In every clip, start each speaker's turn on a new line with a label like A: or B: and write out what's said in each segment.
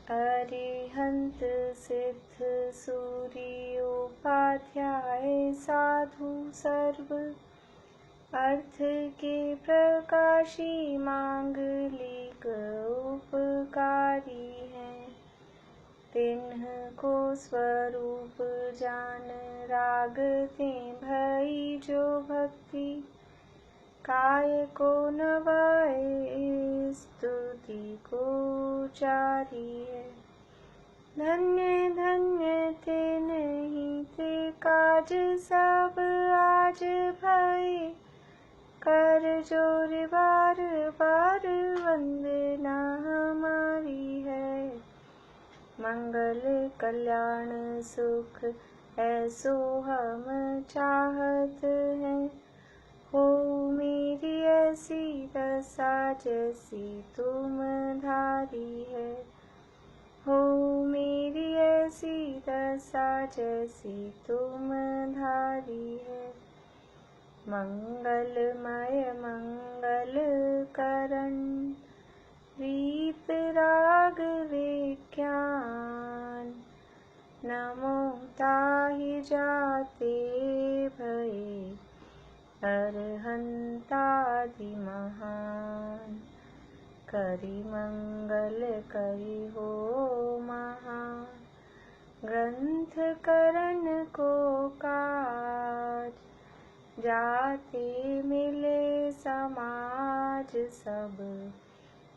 A: अरिहंत सिद्ध सूर्योपाध्याय साधु सर्व अर्थ के प्रकाशी मांगलिक उपकारी हैं। तिन्ह को स्वरूप जान रागते भई जो भक्ति काय को नवाए स्तुति को चारी है। धन्य धन्य ते नहीं ते काज सब आज भई कर जोर बार बार वंदना हमारी है। मंगल कल्याण सुख ऐसो हम चाहत हैं। हो मेरी ऐसी दशा जैसी तुम धारी है। हो मेरी ऐसी दशा जैसी तुम धारी है। मंगलमय मंगल करण रीत राग विज्ञान नमो ताहि जाते भये अरहंतादि महान। करि मंगल करि हो महान ग्रंथ करण को काज। जाते मिले समाज सब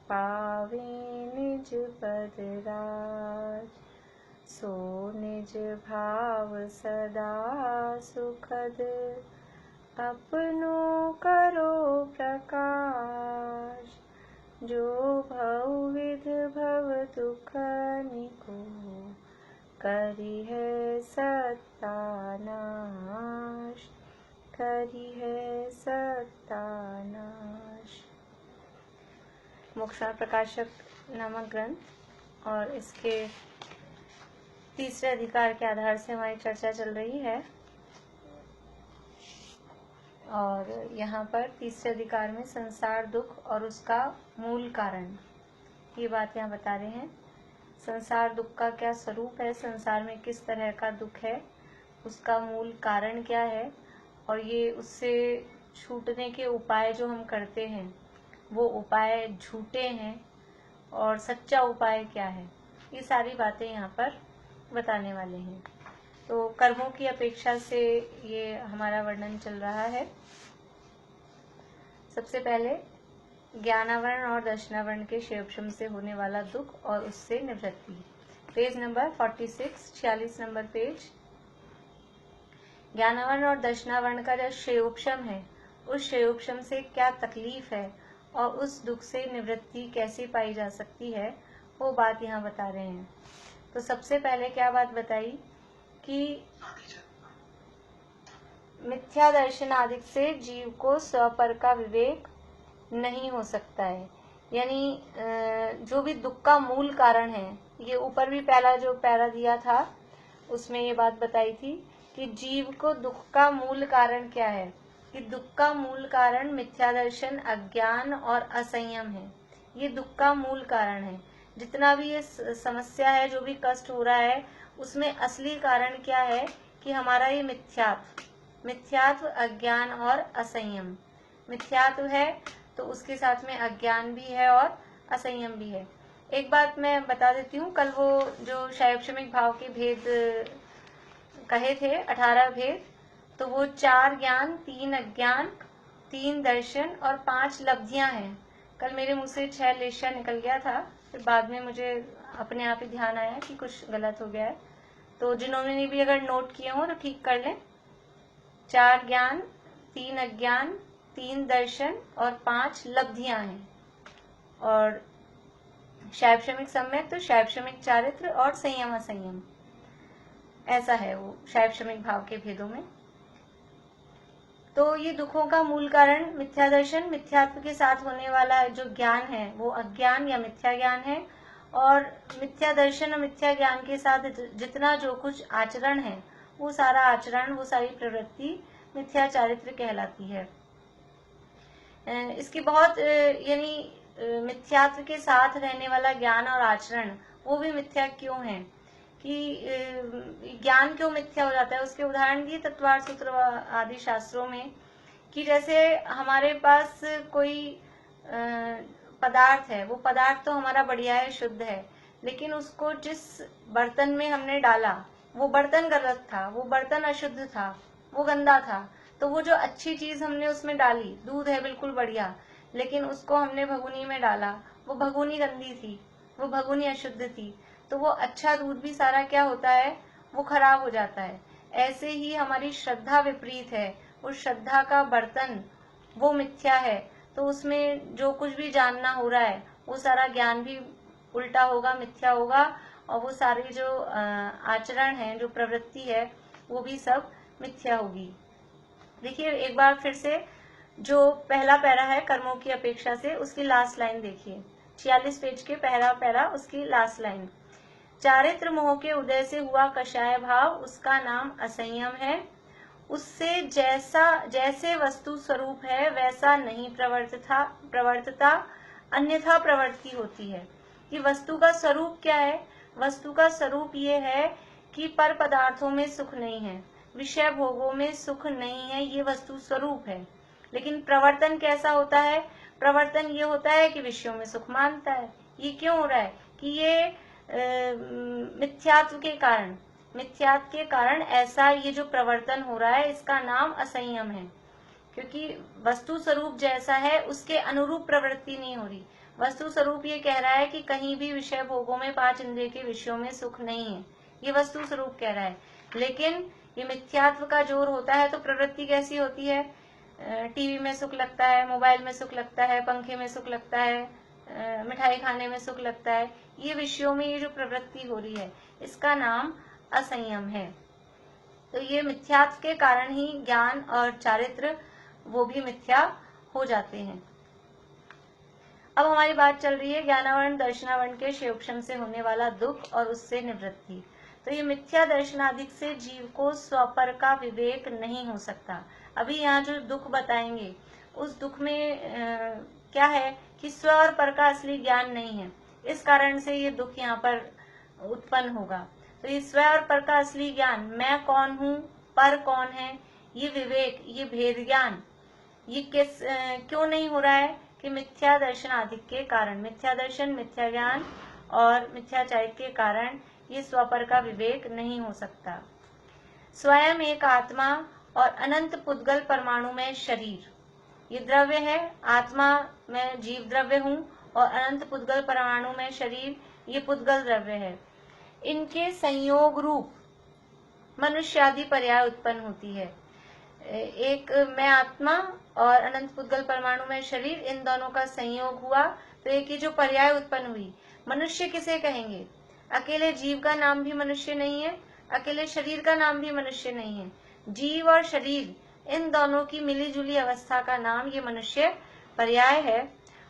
A: पावे निज पद राज। सो निज भाव सदा सुखद अपनो करो प्रकाश। जो भवविध भव दुख निको करी है सत्यानाश। करी है सत्यानाश। मोक्षण प्रकाशक नामक ग्रंथ और इसके तीसरे अधिकार के आधार से हमारी चर्चा चल रही है। और यहाँ पर तीसरे अधिकार में संसार दुख और उसका मूल कारण, ये बात यहाँ बता रहे हैं। संसार दुख का क्या स्वरूप है, संसार में किस तरह का दुख है, उसका मूल कारण क्या है, और ये उससे छूटने के उपाय जो हम करते हैं वो उपाय झूठे हैं और सच्चा उपाय क्या है, ये सारी बातें यहाँ पर बताने वाले हैं। तो कर्मों की अपेक्षा से ये हमारा वर्णन चल रहा है। सबसे पहले ज्ञानावरण और दर्शनावरण के क्षयोपशम से होने वाला दुख और उससे निवृत्ति। Page number 46, 46 number page. ज्ञानावरण और दर्शनावरण का जो क्षयोपशम है, उस क्षयोपशम से क्या तकलीफ है और उस दुख से निवृत्ति कैसे पाई जा सकती है, वो बात यहाँ बता रहे हैं। तो सबसे पहले क्या बात बताई कि मिथ्या दर्शन आदि से जीव को स्वपर का विवेक नहीं हो सकता है। यानी जो भी दुख का मूल कारण है, ये ऊपर भी पहला जो पैरा दिया था उसमें ये बात बताई थी कि जीव को दुख का मूल कारण क्या है, कि दुख का मूल कारण मिथ्या दर्शन, अज्ञान और असंयम है। ये दुख का मूल कारण है। जितना भी ये समस्या है, जो भी कष्ट हो रहा है, उसमें असली कारण क्या है कि हमारा ये मिथ्यात्व, अज्ञान और असंयम। मिथ्यात्व है तो उसके साथ में अज्ञान भी है और असंयम भी है। एक बात मैं बता देती हूँ, कल वो जो शैवक्षमिक भाव के भेद कहे थे, 18 भेद, तो वो 4 ज्ञान, 3 अज्ञान, 3 दर्शन और 5 लब्धियां हैं। कल मेरे मुंह से 6 लेशा निकल गया था, फिर बाद में मुझे अपने आप ही ध्यान आया कि कुछ गलत हो गया है। तो जिन्होंने भी अगर नोट किए हो तो ठीक कर लें। 4 ज्ञान, 3 अज्ञान, 3 दर्शन और 5 लब्धियां हैं। और शैवक्षमिक सम्यक तो शैवक्षमिक चारित्र और संयम असंयम, ऐसा है वो शैवक्षमिक भाव के भेदों में। तो ये दुखों का मूल कारण मिथ्या दर्शन, मिथ्यात्व के साथ होने वाला जो ज्ञान है वो अज्ञान या मिथ्या ज्ञान है। और मिथ्या दर्शन और मिथ्या ज्ञान के साथ जितना जो कुछ आचरण है, वो सारा आचरण, वो सारी प्रवृत्ति मिथ्या चारित्र कहलाती है। इसकी बहुत यानी मिथ्यात्व के साथ रहने वाला ज्ञान और आचरण वो भी मिथ्या क्यों है, कि ज्ञान क्यों मिथ्या हो जाता है। उसके उदाहरण दिए तत्वार्थ सूत्र आदि शास्त्रों में, कि जैसे हमारे पास कोई पदार्थ है, वो पदार्थ तो हमारा बढ़िया है, शुद्ध है, लेकिन उसको जिस बर्तन में हमने डाला वो बर्तन गलत था, वो बर्तन अशुद्ध था, वो गंदा था। तो वो जो अच्छी चीज हमने उसमें डाली, दूध है बिल्कुल बढ़िया, लेकिन उसको हमने भगुनी में डाला, वो भगुनी गंदी थी, वो भगुनी अशुद्ध थी, तो वो अच्छा दूध भी सारा क्या होता है, वो खराब हो जाता है। ऐसे ही हमारी श्रद्धा विपरीत है, उस श्रद्धा का बर्तन वो मिथ्या है, तो उसमें जो कुछ भी जानना हो रहा है वो सारा ज्ञान भी उल्टा होगा, मिथ्या होगा, और वो सारी जो आचरण है, जो प्रवृत्ति है, वो भी सब मिथ्या होगी। देखिए एक बार फिर से जो पहला पैरा है कर्मों की अपेक्षा से, उसकी लास्ट लाइन देखिए, 46 पेज के पहला पैरा, उसकी लास्ट लाइन। चारित्र मोह के उदय से हुआ कषाय भाव, उसका नाम असंयम है। उससे जैसे वस्तु स्वरूप है वैसा नहीं प्रवर्तता, अन्यथा प्रवृत्ति होती है। कि वस्तु का स्वरूप क्या है, वस्तु का स्वरूप ये है कि पर पदार्थों में सुख नहीं है, विषय भोगों में सुख नहीं है, ये वस्तु स्वरूप है। लेकिन प्रवर्तन कैसा होता है, प्रवर्तन ये होता है कि विषयों में सुख मानता है। ये क्यों हो रहा है, कि ये मिथ्यात्व के कारण ऐसा ये जो प्रवर्तन हो रहा है, इसका नाम असंयम है। क्योंकि वस्तु स्वरूप जैसा है उसके अनुरूप प्रवृत्ति नहीं हो रही। वस्तु स्वरूप ये कह रहा है कि कहीं भी विषय भोगों में, 5 इंद्रिय के विषयों में सुख नहीं है, ये वस्तु स्वरूप कह रहा है। लेकिन ये मिथ्यात्व का जोर होता है तो प्रवृत्ति कैसी होती है, टीवी में सुख लगता है, मोबाइल में सुख लगता है, पंखे में सुख लगता है, मिठाई खाने में सुख लगता है, ये विषयों में ये जो प्रवृत्ति हो रही है, इसका नाम असंयम है। तो ये मिथ्यात्व के कारण ही ज्ञान और चारित्र वो भी मिथ्या हो जाते हैं। अब हमारी बात चल रही है ज्ञानावरण दर्शनावरण के क्षयोक्षम से होने वाला दुख और उससे निवृत्ति। तो ये मिथ्या दर्शनादिक से जीव को स्वपर का विवेक नहीं हो सकता। अभी यहाँ जो दुख बताएंगे, उस दुख में क्या है कि स्व और पर का असली ज्ञान नहीं है, इस कारण से ये दुख यहाँ पर उत्पन्न होगा। तो ये स्व और पर का असली ज्ञान, मैं कौन हूँ, पर कौन है, ये विवेक, ये भेद ज्ञान, ये क्यों नहीं हो रहा है, कि मिथ्या दर्शन आदि के कारण, मिथ्या दर्शन, मिथ्या ज्ञान और मिथ्याचारित के कारण ये स्वपर का विवेक नहीं हो सकता। स्वयं एक आत्मा और अनंत पुद्गल परमाणु में शरीर, ये द्रव्य है, आत्मा में जीव द्रव्य हूँ, और अनंत पुद्गल परमाणु में शरीर, ये पुद्गल द्रव्य है। इनके संयोग रूप मनुष्य आदि पर्याय उत्पन्न होती है। एक मैं आत्मा और अनंत पुद्गल परमाणु में शरीर, इन दोनों का संयोग हुआ तो एक ही जो पर्याय उत्पन्न हुई। मनुष्य किसे कहेंगे, अकेले जीव का नाम भी मनुष्य नहीं है, अकेले शरीर का नाम भी मनुष्य नहीं है। जीव और शरीर इन दोनों की मिली जुली अवस्था का नाम ये मनुष्य पर्याय है।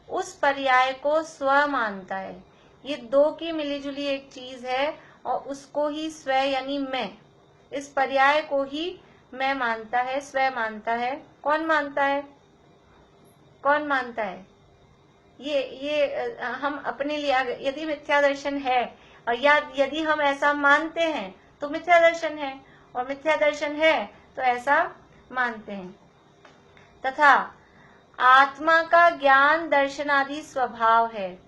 A: उस पर्याय को स्व मानता है। ये दो की मिली जुली एक चीज है और उसको ही स्व यानी मैं, इस पर्याय को ही मैं मानता है, स्व मानता है। कौन मानता है, कौन मानता है, ये हम अपने लिए, यदि मिथ्या दर्शन है और या यदि हम ऐसा मानते हैं तो मिथ्या दर्शन है, और मिथ्या दर्शन है तो ऐसा मानते हैं। तथा आत्मा का ज्ञान दर्शन आदि स्वभाव है,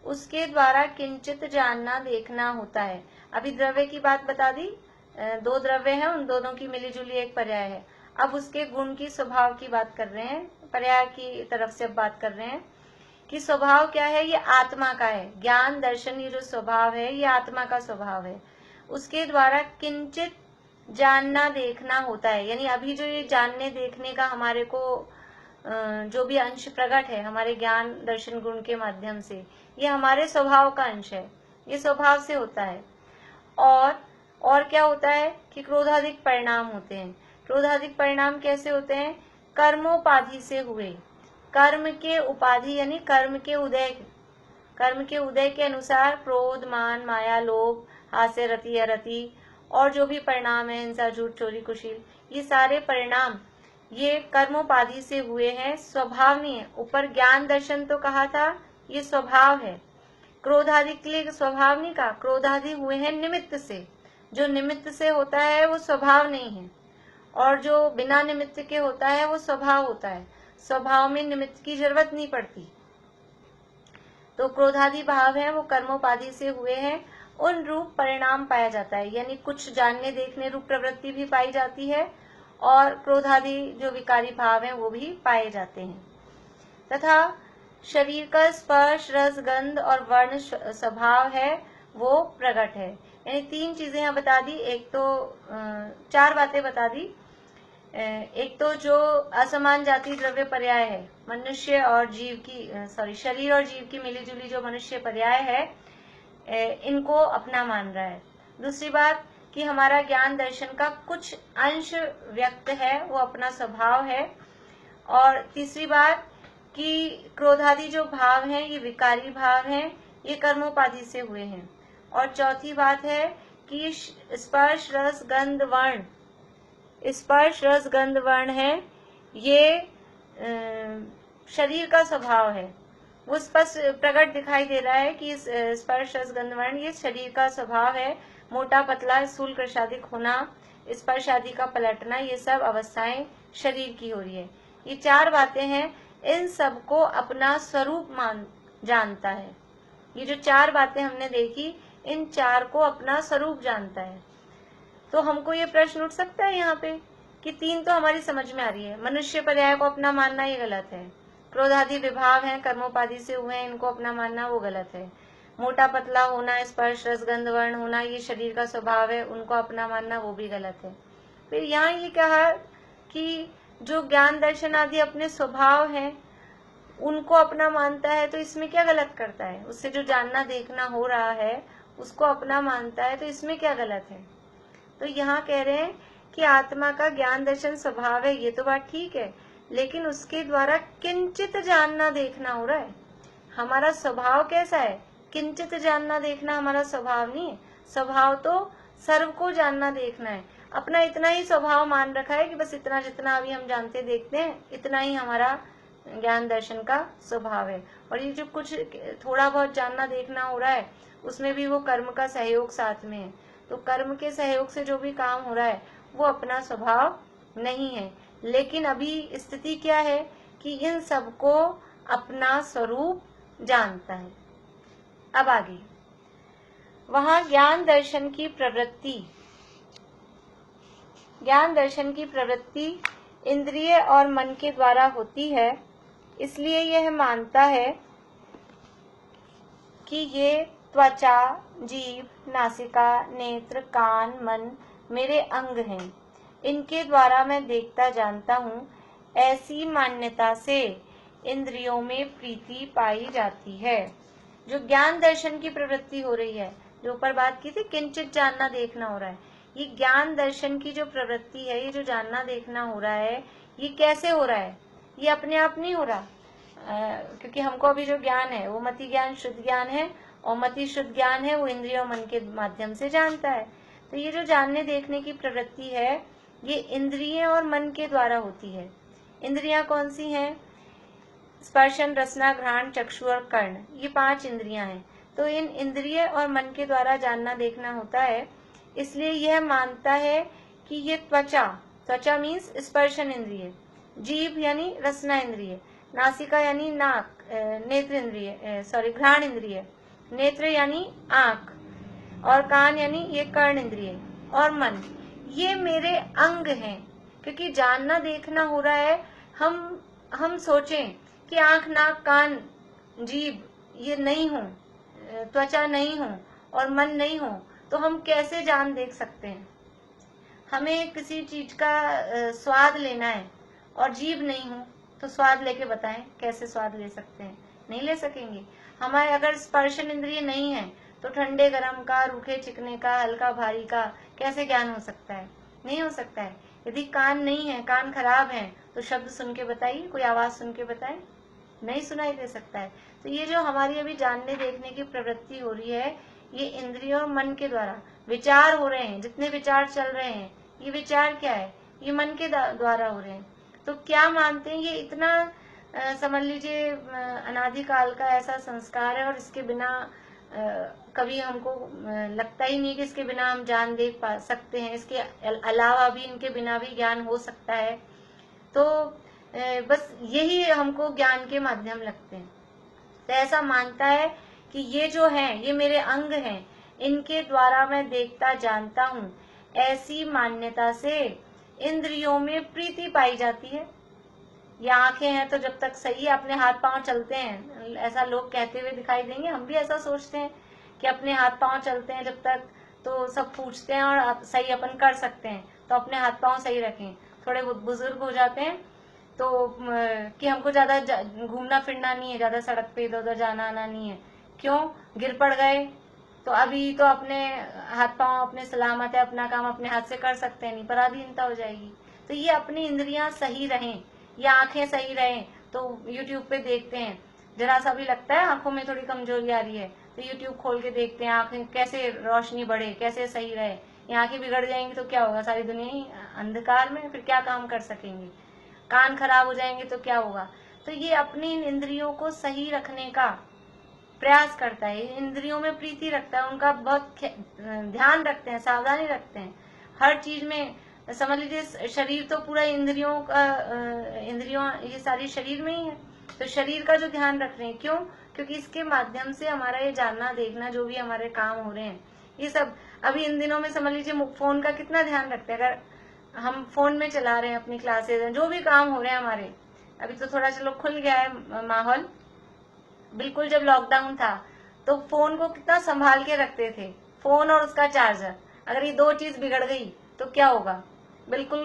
A: उसके द्वारा किंचित जानना देखना होता है। अभी द्रव्य की बात बता दी, दो द्रव्य हैं, उन दोनों की मिलीजुली एक पर्याय है। अब उसके गुण की, स्वभाव की बात कर रहे हैं, पर्याय की तरफ से अब बात कर रहे हैं कि स्वभाव क्या है, ये आत्मा का है। ज्ञान दर्शन ये जो स्वभाव है ये आत्मा का स्वभाव है, उसके द्वारा किंचित जानना देखना होता है। यानी अभी जो ये जानने देखने का हमारे को जो भी अंश प्रकट है हमारे ज्ञान दर्शन गुण के माध्यम से, ये हमारे स्वभाव का अंश है, ये स्वभाव से होता है। और क्या होता है कि क्रोधाधिक परिणाम होते हैं। क्रोधाधिक परिणाम कैसे होते हैं, कर्मोपाधि से हुए, कर्म के उपाधि यानी कर्म के उदय के अनुसार क्रोध, मान, माया, लोभ, हास्य, रति, अरति और जो भी परिणाम है, हिंसा, झूठ, चोरी, कुशील, ये सारे परिणाम ये कर्मोपाधि से हुए हैं, स्वभाव नहीं है। ऊपर ज्ञान दर्शन तो कहा था ये स्वभाव है। क्रोधादि के लिए स्वभाव नहीं कहा, क्रोधादि हुए हैं निमित्त से। जो निमित्त से होता है वो स्वभाव नहीं है, और जो बिना निमित्त के होता है वो स्वभाव होता है। स्वभाव में निमित्त की जरूरत नहीं पड़ती। तो क्रोधादि भाव है वो कर्मोपाधि से हुए हैं, उन रूप परिणाम पाया जाता है, यानी कुछ जानने देखने रूप प्रवृत्ति भी पाई जाती है, और क्रोधादि जो विकारी भाव हैं वो भी पाए जाते हैं। तथा शरीर का स्पर्श, रस, गंध और वर्ण स्वभाव है वो प्रकट है। यानी 3 चीजें यहाँ बता दी। एक तो 4 बातें बता दी। एक तो जो असमान जाति द्रव्य पर्याय है, मनुष्य और जीव की शरीर और जीव की मिलीजुली जो मनुष्य पर्याय है, इनको अपना मान रहा है। दूसरी बात कि हमारा ज्ञान दर्शन का कुछ अंश व्यक्त है, वो अपना स्वभाव है। और तीसरी बात कि क्रोधादि जो भाव हैं ये विकारी भाव हैं, ये कर्मोपाधि से हुए हैं। और चौथी बात है कि स्पर्श, रस, गंध, वर्ण, स्पर्श, रस, गंध, वर्ण है ये शरीर का स्वभाव है। वो स्पष्ट प्रकट दिखाई दे रहा है कि स्पर्श, रस, गंध, वर्ण ये शरीर का स्वभाव है। मोटा, पतला, स्थूल, कृशादिक होना, स्पर्श आदि का पलटना, ये सब अवस्थाएं शरीर की हो रही है। ये 4 बातें हैं, इन सबको अपना स्वरूप जानता है। ये जो 4 बातें हमने देखी, इन 4 को अपना स्वरूप जानता है। तो हमको ये प्रश्न उठ सकता है यहाँ पे कि 3 तो हमारी समझ में आ रही है। मनुष्य पर्याय को अपना मानना ये गलत है। क्रोधादि विभाव हैं, कर्मोपाधि से हुए हैं, इनको अपना मानना वो गलत है। मोटा पतला होना, स्पर्श, रस, गंध, वर्ण होना ये शरीर का स्वभाव है, उनको अपना मानना वो भी गलत है। फिर यहाँ ये कहा कि जो ज्ञान दर्शन आदि अपने स्वभाव हैं उनको अपना मानता है, तो इसमें क्या गलत करता है? उससे जो जानना देखना हो रहा है उसको अपना मानता है, तो इसमें क्या गलत है? तो यहाँ कह रहे हैं कि आत्मा का ज्ञान दर्शन स्वभाव है, ये तो बात ठीक है, लेकिन उसके द्वारा किंचित जानना देखना हो रहा है। हमारा स्वभाव कैसा है? किंचित जानना देखना हमारा स्वभाव नहीं है। स्वभाव तो सर्व को जानना देखना है। अपना इतना ही स्वभाव मान रखा है कि बस इतना जितना अभी हम जानते देखते हैं इतना ही हमारा ज्ञान दर्शन का स्वभाव है। और ये जो कुछ थोड़ा बहुत जानना देखना हो रहा है उसमें भी वो कर्म का सहयोग साथ में है। तो कर्म के सहयोग से जो भी काम हो रहा है वो अपना स्वभाव नहीं है। लेकिन अभी स्थिति क्या है कि इन सबको अपना स्वरूप जानता है। अब आगे वहां ज्ञान दर्शन की प्रवृत्ति इंद्रिय और मन के द्वारा होती है, इसलिए यह मानता है कि ये त्वचा, जीभ, नासिका, नेत्र, कान, मन मेरे अंग हैं, इनके द्वारा मैं देखता जानता हूँ। ऐसी मान्यता से इंद्रियों में प्रीति पाई जाती है। जो ज्ञान दर्शन की प्रवृत्ति हो रही है, जो ऊपर बात की थी किंचित जानना देखना हो रहा है, ये ज्ञान दर्शन की जो प्रवृत्ति है, ये जो जानना देखना हो रहा है, ये कैसे हो रहा है? ये अपने आप नहीं हो रहा, क्योंकि हमको अभी जो ज्ञान है वो मति ज्ञान शुद्ध ज्ञान है, और मति शुद्ध ज्ञान है वो इंद्रियों मन के माध्यम से जानता है। तो ये जो जानने देखने की प्रवृत्ति है ये इंद्रिय और मन के द्वारा होती है। इंद्रियां कौन सी हैं? स्पर्शन, रसना, घ्राण, चक्षु और कर्ण, ये 5 इंद्रियां हैं। तो इन इंद्रिय और मन के द्वारा जानना देखना होता है, इसलिए यह मानता है कि ये त्वचा मीन्स स्पर्शन इंद्रिय, जीभ यानी रसना इंद्रिय, नासिका यानी नाक, नेत्र इंद्रिय घ्राण इंद्रिय, नेत्र यानी आंख, और कान यानी ये कर्ण इंद्रिय, और मन ये मेरे अंग हैं। क्योंकि जानना देखना हो रहा है, हम सोचें कि आंख, नाक, कान, जीभ ये नहीं हो, त्वचा नहीं हो और मन नहीं हो, तो हम कैसे जान देख सकते हैं? हमें किसी चीज का स्वाद लेना है और जीभ नहीं हो तो स्वाद लेके बताएं, कैसे स्वाद ले सकते हैं? नहीं ले सकेंगे। हमारे अगर स्पर्शन इंद्रिय नहीं है तो ठंडे गरम का, रूखे चिकने का, हल्का भारी का कैसे ज्ञान हो सकता है? नहीं हो सकता है। यदि कान नहीं है, कान खराब है, तो शब्द सुन के बताइए, कोई आवाज सुन के बताएं, नहीं सुनाई दे सकता है। तो ये जो हमारी अभी जानने देखने की प्रवृत्ति हो रही है, ये इंद्रियों और मन के द्वारा विचार हो रहे हैं। जितने विचार चल रहे हैं ये विचार क्या है? ये मन के द्वारा हो रहे हैं। तो क्या मानते हैं? ये इतना समझ लीजिए अनादिकाल का ऐसा संस्कार है और इसके बिना कभी हमको लगता ही नहीं कि इसके बिना हम जान देख पा सकते हैं। इसके अलावा भी इनके बिना भी ज्ञान हो सकता है। तो बस यही हमको ज्ञान के माध्यम लगते हैं। तो ऐसा मानता है कि ये जो हैं ये मेरे अंग हैं, इनके द्वारा मैं देखता जानता हूँ। ऐसी मान्यता से इंद्रियों में प्रीति पाई जाती है। ये आंखें हैं तो जब तक सही है अपने हाथ पांव चलते हैं, ऐसा लोग कहते हुए दिखाई देंगे, हम भी ऐसा सोचते हैं कि अपने हाथ पांव चलते हैं जब तक, तो सब पूछते हैं और सही अपन कर सकते हैं तो अपने हाथ पांव सही रखें। थोड़े बुजुर्ग हो जाते हैं तो कि हमको ज्यादा घूमना फिरना नहीं है, ज्यादा सड़क पे इधर उधर जाना आना नहीं है। क्यों? गिर पड़ गए तो अभी तो अपने हाथ पांव अपने सलामत है, अपना काम अपने हाथ से कर सकते हैं, नहीं पराधीनता हो जाएगी। तो ये अपनी इंद्रियां सही रहें, ये आंखें सही रहें। तो YouTube पे देखते हैं, जरा सा भी लगता है आंखों में थोड़ी कमजोरी आ रही है तो YouTube खोल के देखते हैं आंखें कैसे रोशनी बढ़े, कैसे सही रहे। ये आंखें बिगड़ जाएंगी तो क्या होगा? सारी दुनिया ही अंधकार में, फिर क्या काम कर सकेंगे? कान खराब हो जाएंगे तो क्या होगा? तो ये अपनी इंद्रियों को सही रखने का प्रयास करता है, इंद्रियों में प्रीति रखता है, उनका बहुत ध्यान रखते हैं, सावधानी रखते हैं हर चीज में। समझ लीजिए शरीर तो पूरा इंद्रियों का इंद्रियों ये सारी शरीर में ही है, तो शरीर का जो ध्यान रख रहे हैं। क्यों? क्योंकि इसके माध्यम से हमारा ये जानना देखना जो भी हमारे काम हो रहे हैं ये सब अभी इन दिनों में समझ लीजिए फोन का कितना ध्यान रखते हैं। अगर हम फोन में चला रहे हैं अपनी क्लासेज, जो भी काम हो रहे हैं हमारे, अभी तो थोड़ा चलो खुल गया है माहौल, बिल्कुल जब लॉकडाउन था तो फोन को कितना संभाल के रखते थे, फोन और उसका चार्जर। अगर ये दो चीज बिगड़ गई तो क्या होगा? बिल्कुल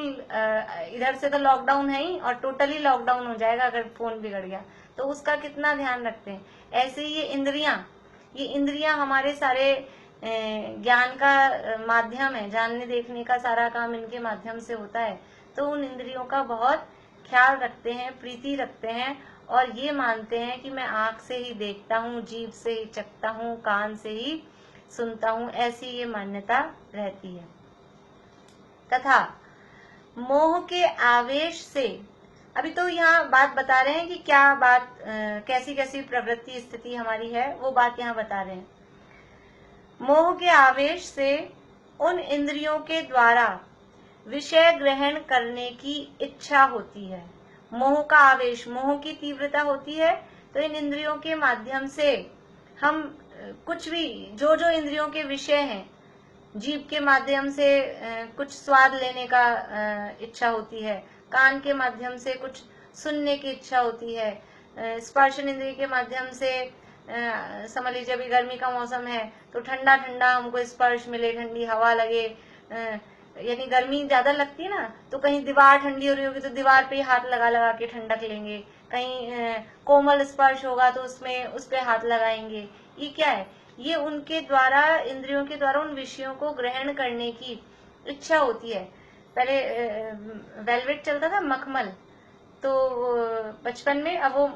A: इधर से तो लॉकडाउन है ही और टोटली लॉकडाउन हो जाएगा अगर फोन बिगड़ गया। तो उसका कितना ध्यान रखते हैं। ऐसे ही ये इंद्रियां हमारे सारे ज्ञान का माध्यम है, जानने देखने का सारा काम इनके माध्यम से होता है। तो उन इंद्रियों का बहुत ख्याल रखते हैं, प्रीति रखते हैं और ये मानते हैं कि मैं आंख से ही देखता हूँ, जीभ से ही चखता हूँ, कान से ही सुनता हूँ, ऐसी ये मान्यता रहती है। तथा मोह के आवेश से, अभी तो यहाँ बात बता रहे हैं कि क्या बात कैसी कैसी प्रवृत्ति स्थिति हमारी है, वो बात यहाँ बता रहे हैं। मोह के आवेश से उन इंद्रियों के द्वारा विषय ग्रहण करने की इच्छा होती है। मोह का आवेश, मोह की तीव्रता होती है। तो इन इंद्रियों के माध्यम से हम कुछ भी जो जो इंद्रियों के विषय हैं, जीभ के माध्यम से कुछ स्वाद लेने का इच्छा होती है, कान के माध्यम से कुछ सुनने की इच्छा होती है, स्पर्शन इंद्रिय के माध्यम से समझ लीजिए अभी गर्मी का मौसम है तो ठंडा ठंडा हमको स्पर्श मिले, ठंडी हवा लगे, यानी गर्मी ज्यादा लगती है ना, तो कहीं दीवार ठंडी हो रही होगी तो दीवार पे हाथ लगा लगा के ठंडक लेंगे, कहीं कोमल स्पर्श होगा तो उसमें उस पे हाथ लगाएंगे। ये क्या है? ये उनके द्वारा, इंद्रियों के द्वारा उन विषयों को ग्रहण करने की इच्छा होती है। पहले वेलवेट चलता था, मखमल, तो बचपन में अब वो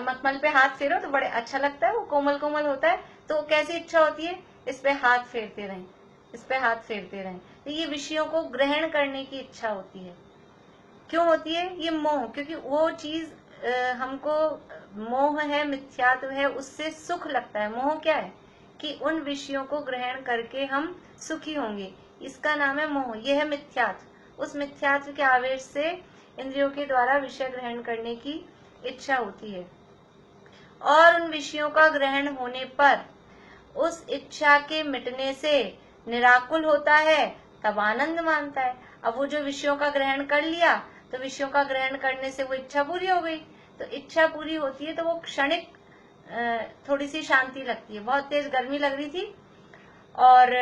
A: मखमल पे हाथ फेरो तो बड़े अच्छा लगता है, वो कोमल कोमल होता है। तो कैसी इच्छा होती है? इस पे हाथ फेरते रहें, इस पे हाथ फेरते रहें। तो ये विषयों को ग्रहण करने की इच्छा होती है। क्यों होती है? ये मोह, क्योंकि वो चीज हमको मोह है, मिथ्यात्व है, उससे सुख लगता है। मोह क्या है? कि उन विषयों को ग्रहण करके हम सुखी होंगे, इसका नाम है मोह। यह है मिथ्यात्व। उस मिथ्यात्व के आवेश से इंद्रियों के द्वारा विषय ग्रहण करने की इच्छा होती है और उन विषयों का ग्रहण होने पर उस इच्छा के मिटने से निराकुल होता है, तब आनंद मानता है। अब वो जो विषयों का ग्रहण कर लिया तो विषयों का ग्रहण करने से वो इच्छा पूरी हो गई। तो इच्छा पूरी होती है तो वो क्षणिक थोड़ी सी शांति लगती है। बहुत तेज गर्मी लग रही थी और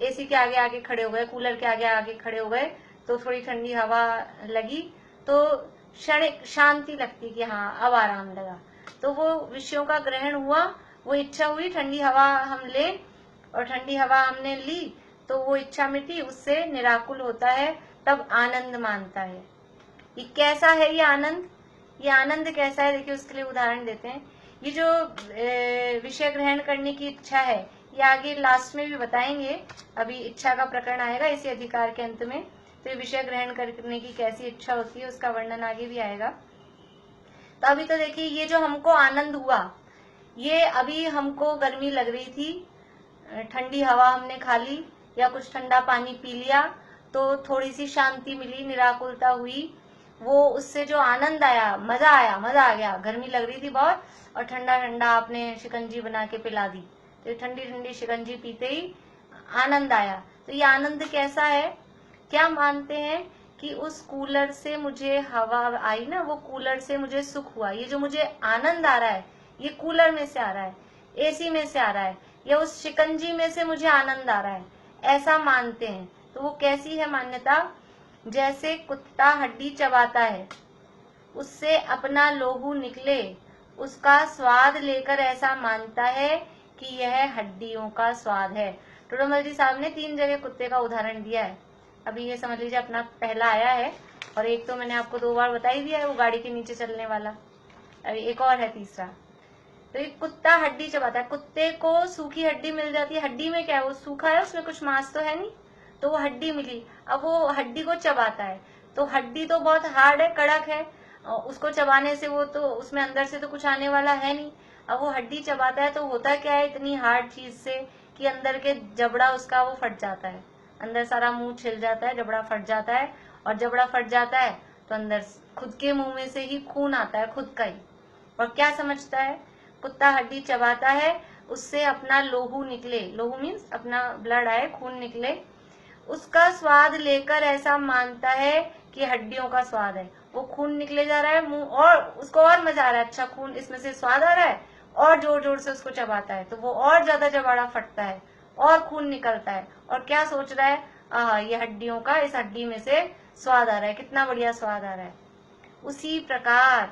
A: एसी के आगे आगे खड़े हो गए, कूलर के आगे आगे खड़े हो गए तो थोड़ी ठंडी हवा लगी तो क्षणिक शांति लगती कि हाँ अब आराम लगा। तो वो विषयों का ग्रहण हुआ, वो इच्छा हुई ठंडी हवा हम ले, और ठंडी हवा हमने ली तो वो इच्छा मिटी, उससे निराकुल होता है, तब आनंद मानता है। ये कैसा है? ये आनंद, ये आनंद कैसा है? देखिए उसके लिए उदाहरण देते हैं। ये जो विषय ग्रहण करने की इच्छा है, ये आगे लास्ट में भी बताएंगे, अभी इच्छा का प्रकरण आएगा इसी अधिकार के अंत में। तो ये विषय ग्रहण करने की कैसी इच्छा होती है उसका वर्णन आगे भी आएगा। तो अभी तो देखिए ये जो हमको आनंद हुआ, ये अभी हमको गर्मी लग रही थी, ठंडी हवा हमने खा ली या कुछ ठंडा पानी पी लिया तो थोड़ी सी शांति मिली, निराकुलता हुई, वो उससे जो आनंद आया, मजा आया, मजा आ गया। गर्मी लग रही थी बहुत और ठंडा ठंडा आपने शिकंजी बना के पिला दी, तो ठंडी ठंडी शिकंजी पीते ही आनंद आया। तो ये आनंद कैसा है? क्या मानते हैं कि उस कूलर से मुझे हवा आई ना, वो कूलर से मुझे सुख हुआ। ये जो मुझे आनंद आ रहा है ये कूलर में से आ रहा है, एसी में से आ रहा है, या उस शिकंजी में से मुझे आनंद आ रहा है, ऐसा मानते हैं। तो वो कैसी है मान्यता? जैसे कुत्ता हड्डी चबाता है, उससे अपना लोहू निकले, उसका स्वाद लेकर ऐसा मानता है कि यह हड्डियों का स्वाद है। टोडरमल जी साहब ने 3 जगह कुत्ते का उदाहरण दिया है। अभी ये समझ लीजिए अपना पहला आया है, और एक तो मैंने आपको 2 बार बता ही दिया है, वो गाड़ी के नीचे चलने वाला। अभी एक और है तीसरा। तो एक कुत्ता हड्डी चबाता है, कुत्ते को सूखी हड्डी मिल जाती है। हड्डी में क्या है? वो सूखा है, उसमें कुछ मांस तो है नहीं, तो वो हड्डी मिली, अब वो हड्डी को चबाता है। तो हड्डी तो बहुत हार्ड है, कड़क है, उसको चबाने से वो तो उसमें अंदर से तो कुछ आने वाला है नहीं। अब वो हड्डी चबाता है तो होता क्या है इतनी हार्ड चीज से कि अंदर के जबड़ा उसका वो फट जाता है, अंदर सारा मुंह छिल जाता है, जबड़ा फट जाता है, और जबड़ा फट जाता है तो अंदर खुद के मुंह में से ही खून आता है, खुद का ही। और क्या समझता है? कुत्ता हड्डी चबाता है, उससे अपना लोहू निकले, लोहू मीन्स अपना ब्लड आए, खून निकले, उसका स्वाद लेकर ऐसा मानता है कि हड्डियों का स्वाद है। वो खून निकले जा रहा है मुंह, और उसको और मजा आ रहा है, अच्छा खून इसमें से स्वाद आ रहा है, और जोर जोर से उसको चबाता है तो वो और ज्यादा जबाड़ा फटता है और खून निकलता है। और क्या सोच रहा है? ये हड्डियों का, इस हड्डी में से स्वाद आ रहा है, कितना बढ़िया स्वाद आ रहा है। उसी प्रकार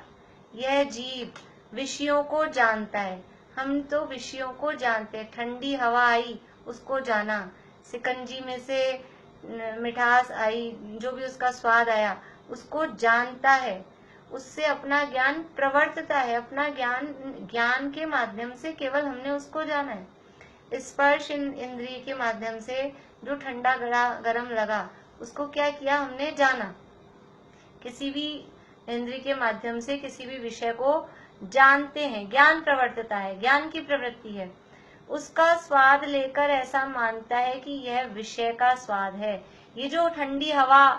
A: यह जीव विषयों को जानता है। हम तो विषयों को जानते हैं, ठंडी हवा आई उसको जाना, शिकंजी में से मिठास आई, जो भी उसका स्वाद आया उसको जानता है, उससे अपना ज्ञान प्रवर्तता है। अपना ज्ञान के माध्यम से केवल हमने उसको जाना है। स्पर्श इंद्रिय के माध्यम से जो ठंडा गरम लगा उसको क्या किया? हमने जाना। किसी भी इंद्रिय के माध्यम से किसी भी विषय को जानते हैं, ज्ञान प्रवर्तता है, ज्ञान की प्रवृत्ति है। उसका स्वाद लेकर ऐसा मानता है कि यह विषय का स्वाद है। ये जो ठंडी हवा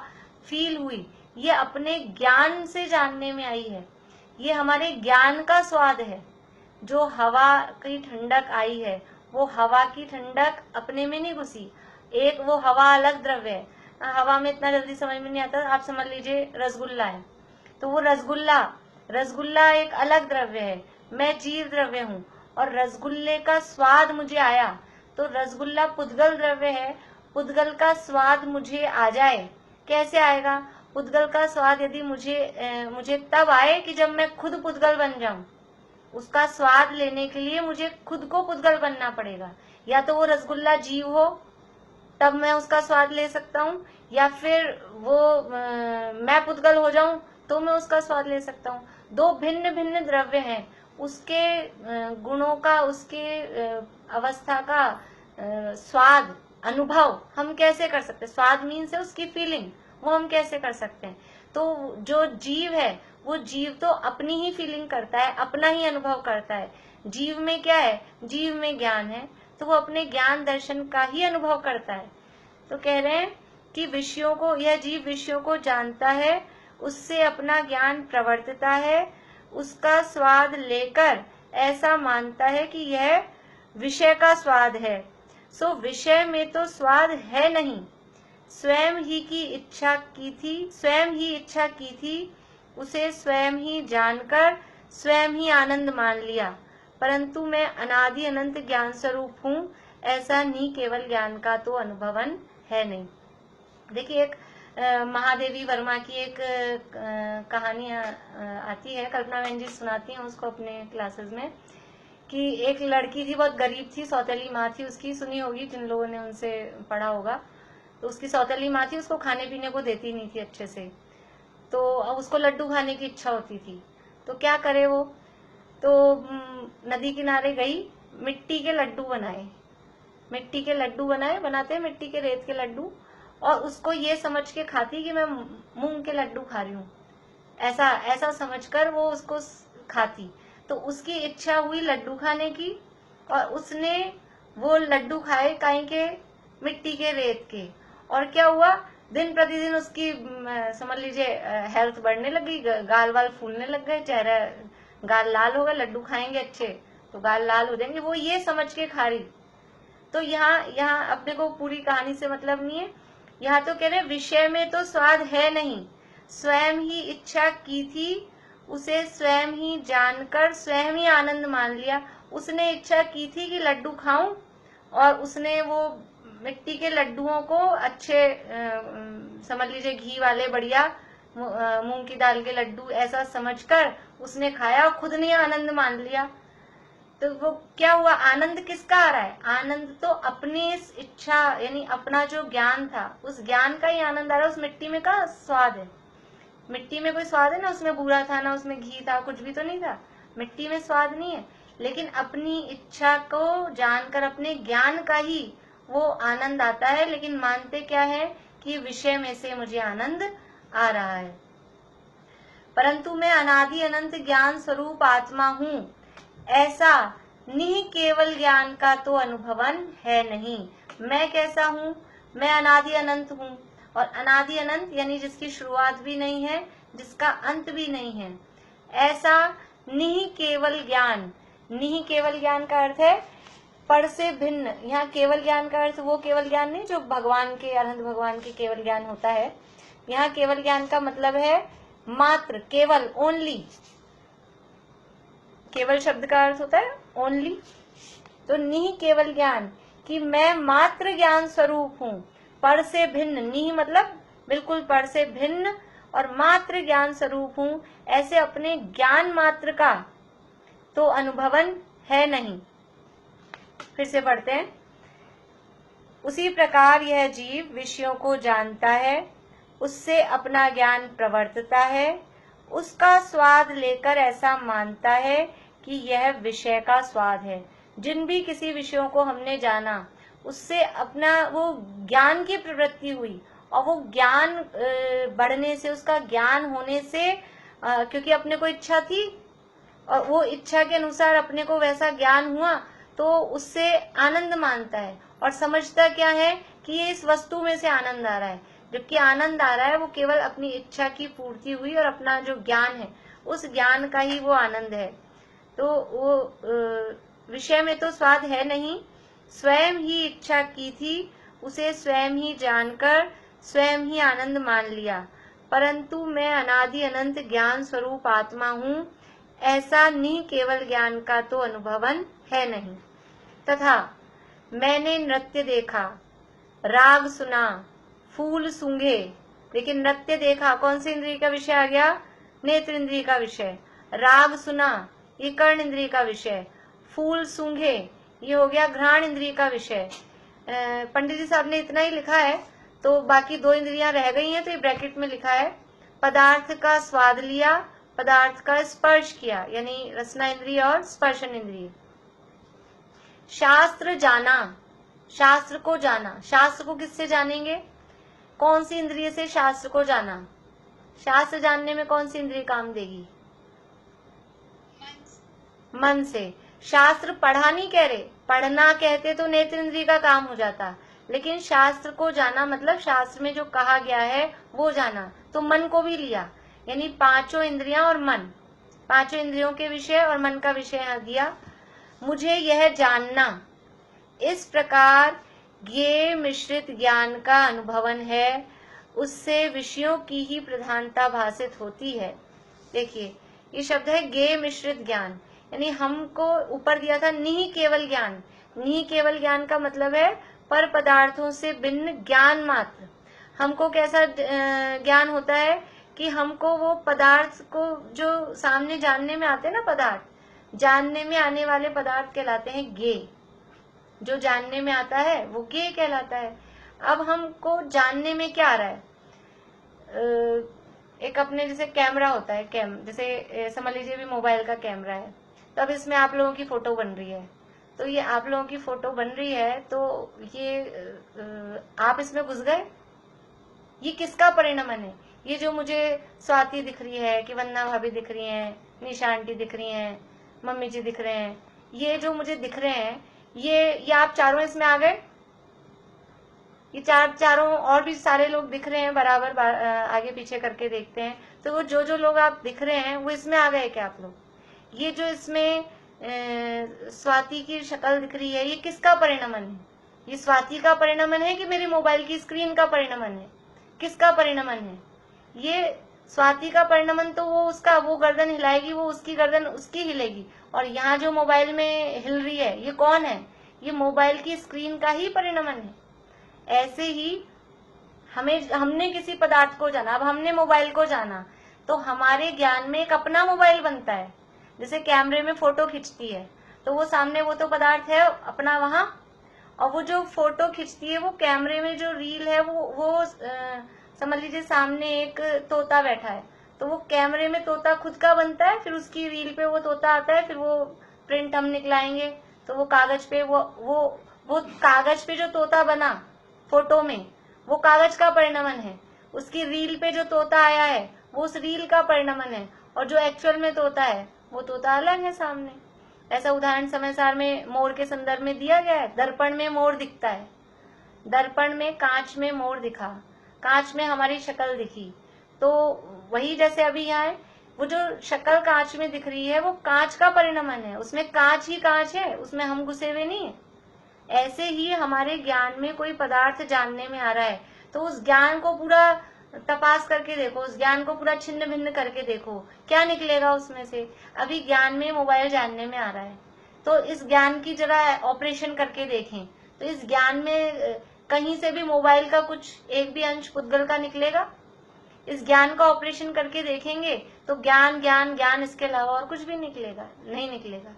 A: फील हुई ये अपने ज्ञान से जानने में आई है, ये हमारे ज्ञान का स्वाद है। जो हवा की ठंडक आई है वो हवा की ठंडक अपने में नहीं घुसी, एक वो हवा अलग द्रव्य है। हवा में इतना जल्दी समझ में नहीं आता, आप समझ लीजिए रसगुल्ला है, तो वो रसगुल्ला एक अलग द्रव्य है, मैं जीव द्रव्य हूँ, और रसगुल्ले का स्वाद मुझे आया तो रसगुल्ला पुद्गल द्रव्य है, पुद्गल का स्वाद मुझे आ जाए, कैसे आएगा? पुद्गल का स्वाद यदि मुझे तब आए कि जब मैं खुद पुद्गल बन जाऊं। उसका स्वाद लेने के लिए मुझे खुद को पुद्गल बनना पड़ेगा, या तो वो रसगुल्ला जीव हो तब मैं उसका स्वाद ले सकता हूँ, या फिर वो मैं पुद्गल हो जाऊं तो मैं उसका स्वाद ले सकता हूँ। 2 भिन्न भिन्न द्रव्य हैं, उसके गुणों का, उसके अवस्था का स्वाद अनुभव हम कैसे कर सकते हैं? स्वाद मीन से उसकी फीलिंग, वो हम कैसे कर सकते हैं? तो जो जीव है वो जीव तो अपनी ही फीलिंग करता है, अपना ही अनुभव करता है। जीव में क्या है? जीव में ज्ञान है, तो वो अपने ज्ञान दर्शन का ही अनुभव करता है। तो कह रहे हैं कि विषयों को, यह जीव विषयों को जानता है, उससे अपना ज्ञान प्रवर्तता है, उसका स्वाद लेकर ऐसा मानता है कि यह विषय का स्वाद है। सो विषय में तो स्वाद है नहीं, स्वयं ही इच्छा की थी, उसे स्वयं ही जानकर स्वयं ही आनंद मान लिया। परंतु मैं अनादि अनंत ज्ञान स्वरूप हूँ, ऐसा नहीं केवल ज्ञान का तो अनुभवन है नहीं। देखिए एक महादेवी वर्मा की एक कहानी आती है, कल्पना बहन जी सुनाती हैं उसको अपने क्लासेस में, कि एक लड़की थी, बहुत गरीब थी, सौतेली माँ थी उसकी, सुनी होगी जिन लोगों ने उनसे पढ़ा होगा। तो उसकी सौतेली माँ थी, उसको खाने पीने को देती नहीं थी अच्छे से, तो अब उसको लड्डू खाने की इच्छा होती थी, तो क्या करे वो? तो नदी किनारे गई, मिट्टी के लड्डू बनाए, बनाते हैं मिट्टी के रेत के लड्डू, और उसको ये समझ के खाती कि मैं मूंग के लड्डू खा रही हूँ, ऐसा ऐसा समझकर वो उसको खाती। तो उसकी इच्छा हुई लड्डू खाने की, और उसने वो लड्डू खाए काई के, मिट्टी के, रेत के। और क्या हुआ, दिन प्रतिदिन उसकी समझ लीजिए हेल्थ बढ़ने लगी, गाल वाल फूलने लग गए, चेहरा गाल लाल हो गए, लड्डू खाएंगे अच्छे तो गाल लाल हो जाएंगे, वो ये समझ के खा रही। तो यहाँ अपने को पूरी कहानी से मतलब नहीं है, यहाँ तो कह रहे विषय में तो स्वाद है नहीं, स्वयं ही इच्छा की थी, उसे स्वयं ही जानकर स्वयं ही आनंद मान लिया। उसने इच्छा की थी कि लड्डू खाऊं, और उसने वो मिट्टी के लड्डुओं को अच्छे समझ लीजिए घी वाले बढ़िया मूंग की दाल के लड्डू ऐसा समझकर उसने खाया और खुद ने आनंद मान लिया। तो वो क्या हुआ, आनंद किसका आ रहा है, आनंद तो अपनी इस इच्छा यानी अपना जो ज्ञान था उस ज्ञान का ही आनंद आ रहा है। उस मिट्टी में का स्वाद है, मिट्टी में कोई स्वाद है ना, उसमें बूरा था ना उसमें घी था, कुछ भी तो नहीं था, मिट्टी में स्वाद नहीं है। लेकिन अपनी इच्छा को जानकर अपने ज्ञान का ही वो आनंद आता है, लेकिन मानते क्या है कि विषय में से मुझे आनंद आ रहा है। परंतु मैं अनादि अनंत ज्ञान स्वरूप आत्मा हूँ, ऐसा निह केवल ज्ञान का तो अनुभवन है नहीं। मैं कैसा हूँ, मैं अनादि अनंत हूँ, और अनादि अनंत यानी जिसकी शुरुआत भी नहीं है, जिसका अंत भी नहीं है। ऐसा निह केवल ज्ञान, निह केवल ज्ञान का अर्थ है पर से भिन्न। यहाँ केवल ज्ञान का अर्थ वो केवल ज्ञान नहीं जो भगवान के, अनंत भगवान के केवल ज्ञान होता है। यहाँ केवल ज्ञान का मतलब है मात्र, केवल, ओनली। केवल शब्द का अर्थ होता है ओनली। तो निह केवल ज्ञान कि मैं मात्र ज्ञान स्वरूप हूँ, पर से भिन्न, निह मतलब बिल्कुल पर से भिन्न, और मात्र ज्ञान स्वरूप हूँ, ऐसे अपने ज्ञान मात्र का तो अनुभवन है नहीं। फिर से पढ़ते हैं। उसी प्रकार यह जीव विषयों को जानता है, उससे अपना ज्ञान प्रवर्तता है, उसका स्वाद लेकर ऐसा मानता है कि यह विषय का स्वाद है। जिन भी किसी विषयों को हमने जाना, उससे अपना वो ज्ञान की प्रवृत्ति हुई, और वो ज्ञान बढ़ने से, उसका ज्ञान होने से, क्योंकि अपने को इच्छा थी और वो इच्छा के अनुसार अपने को वैसा ज्ञान हुआ, तो उससे आनंद मानता है और समझता क्या है कि ये इस वस्तु में से आनंद आ रहा है। जबकि आनंद आ रहा है वो केवल अपनी इच्छा की पूर्ति हुई, और अपना जो ज्ञान है उस ज्ञान का ही वो आनंद है। तो वो विषय में तो स्वाद है नहीं, स्वयं ही इच्छा की थी, उसे स्वयं ही जानकर स्वयं ही आनंद मान लिया। परंतु मैं अनादि अनंत ज्ञान स्वरूप आत्मा हूँ, ऐसा नहीं केवल ज्ञान का तो अनुभवन है नहीं। तथा मैंने नृत्य देखा, राग सुना, फूल सूंघे। लेकिन नृत्य देखा कौन सी इंद्रिय का विषय आ गया, नेत्र इंद्रिय का विषय। राग सुना ये कर्ण इंद्रिय का विषय। फूल सूंघे ये हो गया घ्राण इंद्रिय का विषय। पंडित जी साहब ने इतना ही लिखा है, तो बाकी दो इंद्रियां रह गई हैं, तो ये ब्रैकेट में लिखा है पदार्थ का स्वाद लिया, पदार्थ का स्पर्श किया, यानी रसना इंद्रिय और स्पर्शन इंद्रिय। शास्त्र जाना, शास्त्र को जाना। शास्त्र को किससे जानेंगे, कौन सी इंद्रिय से शास्त्र को जाना। शास्त्र जानने में कौन सी इंद्रिय काम देगी, मन से। शास्त्र पढ़ा नहीं कह रहे, पढ़ना कहते तो नेत्र इंद्रिय का काम हो जाता, लेकिन शास्त्र को जाना मतलब शास्त्र में जो कहा गया है वो जाना, तो मन को भी लिया, यानी पांचों इंद्रियां और मन, पांचों इंद्रियों के विषय और मन का विषय यहाँ दिया। मुझे यह जानना, इस प्रकार ज्ञेय मिश्रित ज्ञान का अनुभवन है, उससे विषयों की ही प्रधानता भासित होती है। देखिए ये शब्द है ज्ञेय मिश्रित ज्ञान, यानी हमको ऊपर दिया था निहि केवल ज्ञान। निहि केवल ज्ञान का मतलब है पर पदार्थों से भिन्न ज्ञान मात्र। हमको कैसा ज्ञान होता है कि हमको वो पदार्थ को जो सामने जानने में आते हैं ना, पदार्थ जानने में आने वाले पदार्थ कहलाते हैं ज्ञेय। जो जानने में आता है वो ज्ञेय कहलाता है। अब हमको जानने में क्या आ रहा है, एक अपने जैसे कैमरा होता है, जैसे समझ लीजिए भी मोबाइल का कैमरा है, तो अब इसमें आप लोगों की फोटो बन रही है, तो ये आप लोगों की फोटो बन रही है, तो ये आप इसमें घुस गए, ये किसका परिणमन है, ये जो मुझे स्वाति दिख रही है, कि वंदना भाभी दिख रही हैं, निशा आंटी दिख रही हैं, मम्मी जी दिख रहे हैं, ये जो मुझे दिख रहे हैं, ये आप चारों इसमें आ गए। ये चारों और भी सारे लोग दिख रहे हैं, बराबर आगे पीछे करके देखते हैं, तो वो जो लोग आप दिख रहे हैं वो इसमें आ गए क्या आप लोग? ये जो इसमें स्वाति की शक्ल दिख रही है, ये किसका परिणमन है? ये स्वाति का परिणमन है कि मेरे मोबाइल की स्क्रीन का परिणमन है? किसका परिणमन है? ये स्वाति का परिणमन तो वो गर्दन हिलाएगी, वो उसकी गर्दन उसकी हिलेगी, और यहाँ जो मोबाइल में हिल रही है ये कौन है? ये मोबाइल की स्क्रीन का ही परिणमन है। ऐसे ही हमने किसी पदार्थ को जाना, अब हमने मोबाइल को जाना, तो हमारे ज्ञान में एक अपना मोबाइल बनता है। जैसे कैमरे में फोटो खिंचती है, तो वो सामने वो तो पदार्थ है अपना वहां, और वो जो फोटो खिंचती है वो कैमरे में जो रील है वो समझ लीजिए सामने एक तोता बैठा है, तो वो कैमरे में तोता खुद का बनता है, फिर उसकी रील पे वो तोता आता है, फिर वो प्रिंट हम निकलाएंगे, तो वो कागज पे वो कागज पे जो तोता बना फोटो में, वो कागज का परिणमन है। उसकी रील पे जो तोता आया है वो उस रील का परिणमन है, और जो एक्चुअल में तोता है वो तोता अलग है सामने। ऐसा उदाहरण समय सार में मोर के संदर्भ में दिया गया है। दर्पण में मोर दिखता है, दर्पण में कांच में मोर दिखा, कांच में हमारी शक्ल दिखी, तो वही जैसे अभी यहाँ है, वो जो शक्ल कांच में दिख रही है वो कांच का परिणमन है, उसमें कांच ही कांच है, उसमें हम घुसे हुए नहीं है। ऐसे ही हमारे ज्ञान में कोई पदार्थ जानने में आ रहा है, तो उस ज्ञान को पूरा तपास करके देखो, उस ज्ञान को पूरा छिन्न भिन्न करके देखो, क्या निकलेगा उसमें से। अभी ज्ञान में मोबाइल जानने में आ रहा है, तो इस ज्ञान की जरा ऑपरेशन करके देखें, तो इस ज्ञान में कहीं से भी मोबाइल का कुछ एक भी अंश पुद्गल का निकलेगा? इस ज्ञान का ऑपरेशन करके देखेंगे तो ज्ञान ज्ञान ज्ञान, इसके अलावा और कुछ भी निकलेगा नहीं निकलेगा।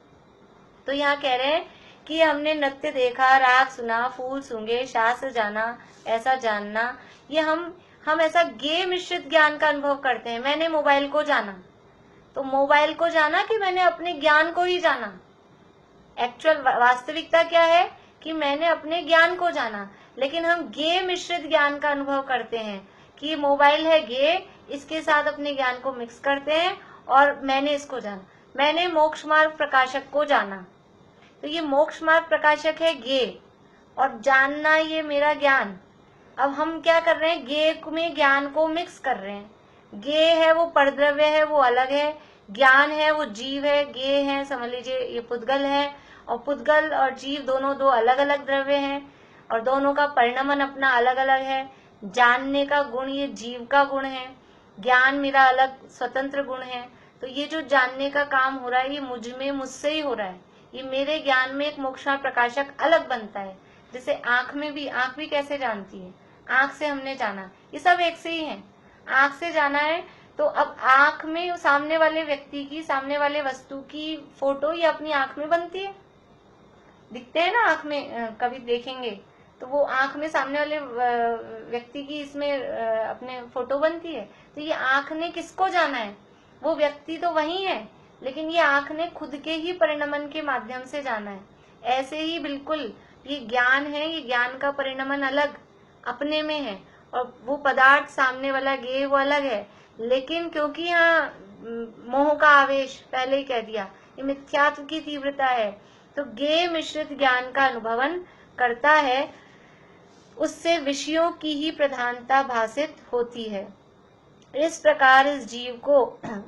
A: तो यहाँ कह रहे हैं कि हमने नृत्य देखा, राग सुना, फूल सूंघे, शास्त्र जाना, ऐसा जानना, ये हम ऐसा गे मिश्रित ज्ञान का अनुभव करते हैं। मैंने मोबाइल को जाना, तो मोबाइल को जाना कि मैंने अपने ज्ञान को ही जाना? एक्चुअल वास्तविकता क्या है कि मैंने अपने ज्ञान को जाना, लेकिन हम गे मिश्रित ज्ञान का अनुभव करते हैं कि मोबाइल है गे, इसके साथ अपने ज्ञान को मिक्स करते हैं और मैंने इसको जाना। मैंने मोक्ष मार्ग प्रकाशक को जाना, तो ये मोक्ष मार्ग प्रकाशक है गे, और जानना ये मेरा ज्ञान। अब हम क्या कर रहे हैं, गे में ज्ञान को मिक्स कर रहे हैं। गे है वो परद्रव्य है, वो अलग है, ज्ञान है वो जीव है, गे है समझ लीजिए ये पुद्गल है, और पुद्गल और जीव दोनों दो अलग अलग द्रव्य हैं, और दोनों का परिणमन अपना अलग अलग है। जानने का गुण ये जीव का गुण है, ज्ञान मेरा अलग स्वतंत्र गुण है। तो ये जो जानने का काम हो रहा है ये मुझ में मुझसे ही हो रहा है, ये मेरे ज्ञान में एक मोक्षमार्ग प्रकाशक अलग बनता है। जैसे आंख में भी, आंख भी कैसे जानती है, आंख से हमने जाना, ये सब एक से ही है, आंख से जाना है। तो अब आंख में सामने वाले व्यक्ति की, सामने वाले वस्तु की फोटो ये अपनी आंख में बनती है, दिखते हैं ना आंख में, कभी देखेंगे तो वो आंख में सामने वाले व्यक्ति की इसमें अपने फोटो बनती है। तो ये आंख ने किसको जाना है, वो व्यक्ति तो वही है, लेकिन ये आंख ने खुद के ही परिणमन के माध्यम से जाना है। ऐसे ही बिल्कुल ये ज्ञान है, ये ज्ञान का परिणमन अलग अपने में है, और वो पदार्थ सामने वाला गे वो अलग है। लेकिन क्योंकि यहाँ मोह का आवेश, पहले ही कह दिया, ये मिथ्यात्व की तीव्रता है, तो गे मिश्रित ज्ञान का अनुभवन करता है, उससे विषयों की ही प्रधानता भासित होती है। इस प्रकार इस जीव को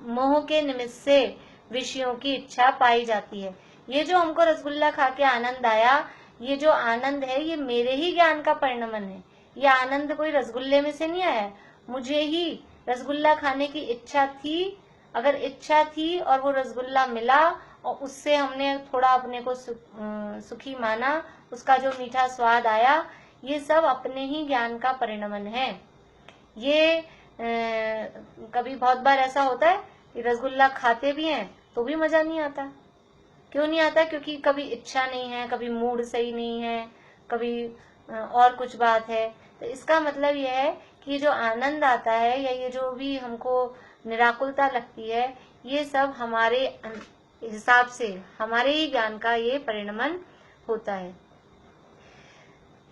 A: मोह के निमित्त से विषयों की इच्छा पाई जाती है। ये जो हमको रसगुल्ला खा के आनंद आया, ये जो आनंद है ये मेरे ही ज्ञान का परिणमन है। ये आनंद कोई रसगुल्ले में से नहीं आया, मुझे ही रसगुल्ला खाने की इच्छा थी। अगर इच्छा थी और वो रसगुल्ला मिला और उससे हमने थोड़ा अपने को सुखी माना, उसका जो मीठा स्वाद आया, ये सब अपने ही ज्ञान का परिणमन है। ये कभी बहुत बार ऐसा होता है कि रसगुल्ला खाते भी हैं तो भी मजा नहीं आता। क्यों नहीं आता? क्योंकि कभी इच्छा नहीं है, कभी मूड सही नहीं है, कभी और कुछ बात है। तो इसका मतलब यह है कि जो आनंद आता है या ये जो भी हमको निराकुलता लगती है, ये सब हमारे हिसाब से, हमारे ही ज्ञान का ये परिणमन होता है।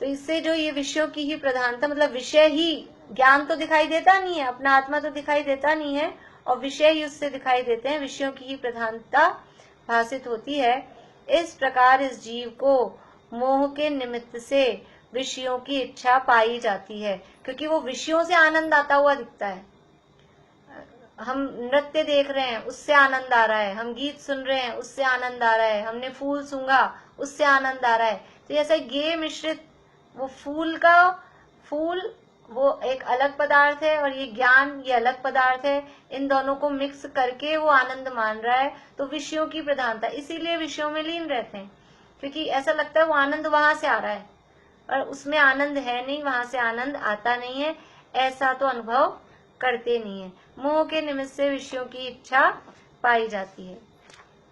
A: तो इससे जो ये विषयों की ही प्रधानता, मतलब विषय ही ज्ञान तो दिखाई देता नहीं है, अपना आत्मा तो दिखाई देता नहीं है, और विषय ही उससे दिखाई देते हैं, विषयों की ही प्रधानता भासित होती है। इस प्रकार इस जीव को मोह के निमित्त से विषयों की इच्छा पाई जाती है, क्योंकि वो विषयों से आनंद आता हुआ दिखता है। हम नृत्य देख रहे हैं, उससे आनंद आ रहा है, हम गीत सुन रहे हैं, उससे आनंद आ रहा है, हमने फूल सूंघा, उससे आनंद आ रहा है। तो ऐसा गे मिश्रित, वो फूल वो एक अलग पदार्थ है और ये ज्ञान ये अलग पदार्थ है, इन दोनों को मिक्स करके वो आनंद मान रहा है। तो विषयों की प्रधानता, इसीलिए विषयों में लीन रहते हैं, क्योंकि ऐसा लगता है वो आनंद वहां से आ रहा है, और उसमें आनंद है नहीं, वहां से आनंद आता नहीं है, ऐसा तो अनुभव करते नहीं है। मोह के निमित्त से विषयों की इच्छा पाई जाती है।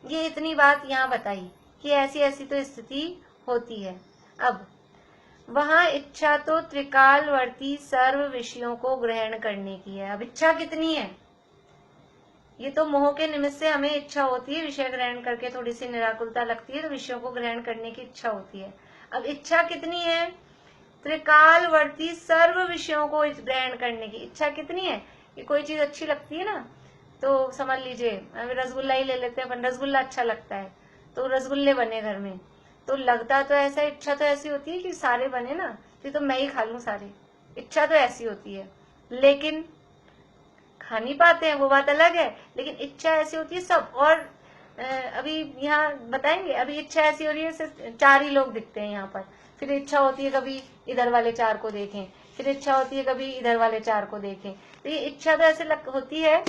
A: ये इतनी बात यहाँ बताई कि ऐसी ऐसी तो स्थिति होती है। अब वहां इच्छा तो त्रिकालवर्ती सर्व विषयों को ग्रहण करने की है। अब इच्छा कितनी है? ये तो मोह के निमित्त से हमें इच्छा होती है, विषय ग्रहण करके थोड़ी सी निराकुलता लगती है, तो विषयों को ग्रहण करने की इच्छा होती है। अब इच्छा कितनी है? त्रिकालवर्ती सर्व विषयों को ग्रहण करने की इच्छा कितनी है? कि कोई चीज अच्छी लगती है ना, तो समझ लीजिए रसगुल्ला ही ले लेते हैं अपन, रसगुल्ला अच्छा लगता है तो रसगुल्ले बने घर में, तो लगता तो ऐसा, इच्छा तो ऐसी होती है कि सारे बने ना, तो मैं ही खा लूं सारे, इच्छा तो ऐसी होती है। लेकिन खा नहीं पाते हैं, वो बात अलग है, लेकिन इच्छा ऐसी होती है सब। और अभी यहाँ बताएंगे, अभी इच्छा ऐसी हो रही है सिर्फ 4 ही लोग दिखते हैं यहाँ पर, फिर इच्छा होती है कभी इधर वाले 4 को देखें, फिर इच्छा होती है कभी इधर वाले 4 को देखें। तो ये इच्छा तो ऐसे होती है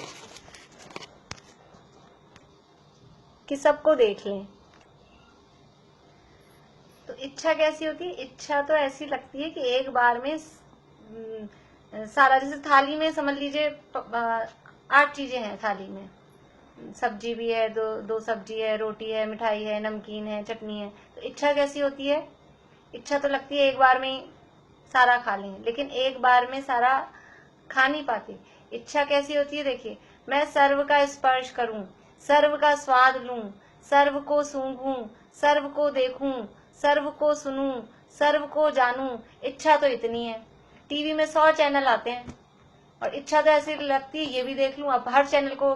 A: कि सबको देख लें। तो इच्छा कैसी होती है? इच्छा तो ऐसी लगती है कि एक बार में सारा, जैसे थाली में समझ लीजिए 8 चीजें हैं थाली में, सब्जी भी है, दो सब्जी है, रोटी है, मिठाई है, नमकीन है, चटनी है। तो इच्छा कैसी होती है? इच्छा तो लगती है एक बार में सारा खा लें, लेकिन एक बार में सारा खा नहीं पाते। इच्छा कैसी होती है? देखिए, मैं सर्व का स्पर्श करूं, सर्व का स्वाद लूं, सर्व को सूंघूं, सर्व को देखूं, सर्व को सुनूं, सर्व को जानूं। इच्छा तो इतनी है। टीवी में 100 चैनल आते हैं और इच्छा तो ऐसी लगती है ये भी देख लूं। अब हर चैनल को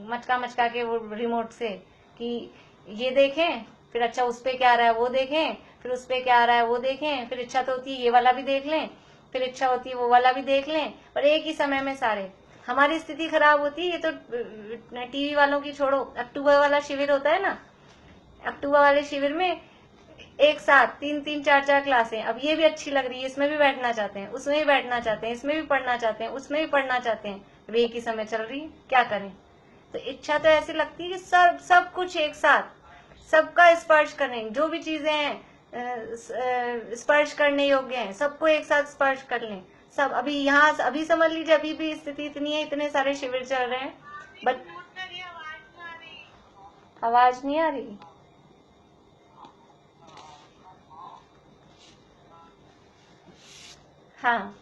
A: मचका के वो रिमोट से कि ये देखें, फिर अच्छा उस पे क्या आ रहा है वो देखें, फिर उस पे क्या आ रहा है वो देखें, फिर इच्छा तो होती है ये वाला भी देख लें, फिर इच्छा होती है वो वाला भी देख लें, पर एक ही समय में सारे। हमारी स्थिति खराब होती है। ये तो टीवी वालों की छोड़ो, अक्टूबर वाला शिविर होता है ना, अक्टूबर वाले शिविर में एक साथ 3-3, 4-4 क्लासें, अब ये भी अच्छी लग रही है, इसमें भी बैठना चाहते हैं, उसमें भी बैठना चाहते हैं, इसमें भी पढ़ना चाहते हैं, उसमें भी पढ़ना चाहते हैं, अब एक ही समय चल रही है, क्या करें? तो इच्छा तो ऐसी लगती है कि सब कुछ एक साथ, सबका स्पर्श करें, जो भी चीजें हैं स्पर्श करने योग्य हैं, सबको एक साथ स्पर्श कर लें सब। अभी यहाँ अभी समझ लीजिए, अभी भी स्थिति इतनी है, इतने सारे शिविर चल रहे हैं, बट आवाज नहीं आ रही। हाँ,